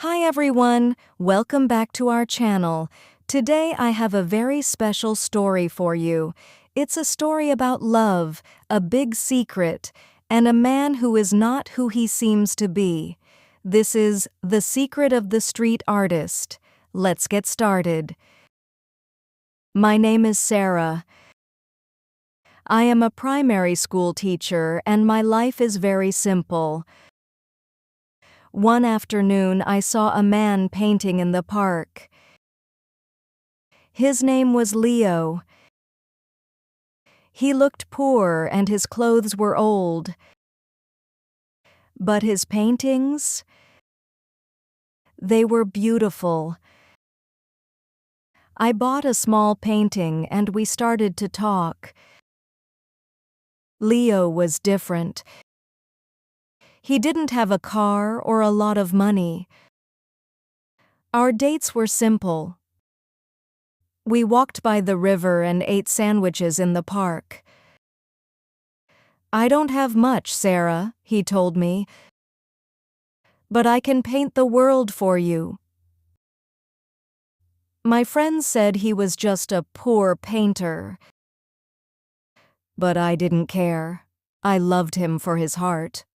Hi everyone, welcome back to our channel. Today I have a very special story for you. It's a story about love, a big secret, and a man who is not who he seems to be. This is The Secret of the Street Artist. Let's get started. My name is Sarah. I am a primary school teacher and my life is very simple. One afternoon I saw a man painting in the park. His name was Leo. He looked poor and his clothes were old. But his paintings? They were beautiful. I bought a small painting and we started to talk. Leo was different. He didn't have a car or a lot of money. Our dates were simple. We walked by the river and ate sandwiches in the park. "I don't have much, Sarah," he told me, "but I can paint the world for you." My friends said he was just a poor painter. But I didn't care. I loved him for his heart.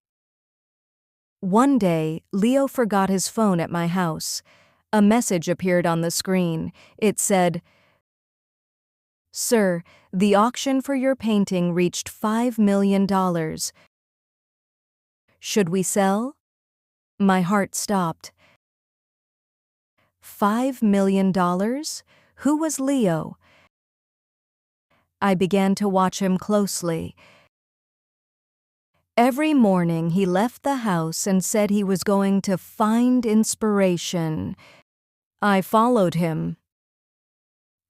One day, Leo forgot his phone at my house. A message appeared on the screen. It said, "Sir, the auction for your painting reached $5 million. Should we sell?" My heart stopped. $5 million? Who was Leo? I began to watch him closely. Every morning he left the house and said he was going to find inspiration. I followed him.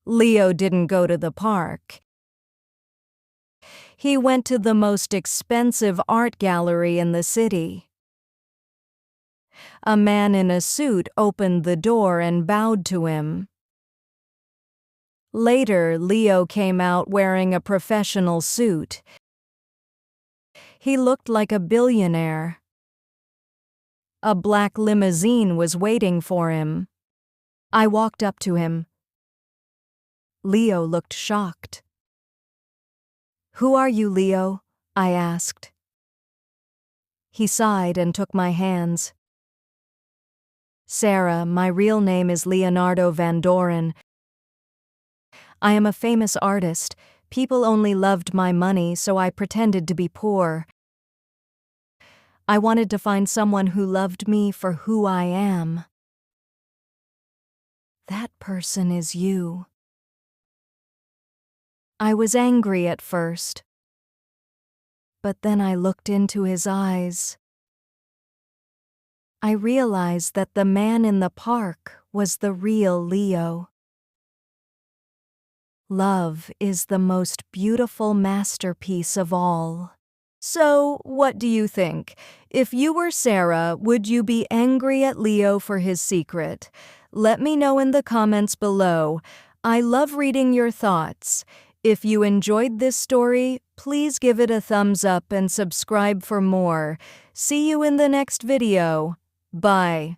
Leo didn't go to the park. He went to the most expensive art gallery in the city. A man in a suit opened the door and bowed to him. Later, Leo came out wearing a professional suit. He looked like a billionaire. A black limousine was waiting for him. I walked up to him. Leo looked shocked. "Who are you, Leo?" I asked. He sighed and took my hands. "Sarah, my real name is Leonardo Van Doren. I am a famous artist. People only loved my money, so I pretended to be poor. I wanted to find someone who loved me for who I am." "That person is you." I was angry at first, but then I looked into his eyes. I realized that the man in the park was the real Leo. Love is the most beautiful masterpiece of all. So, what do you think? If you were Sarah, would you be angry at Leo for his secret? Let me know in the comments below. I love reading your thoughts. If you enjoyed this story, please give it a thumbs up and subscribe for more. See you in the next video. Bye.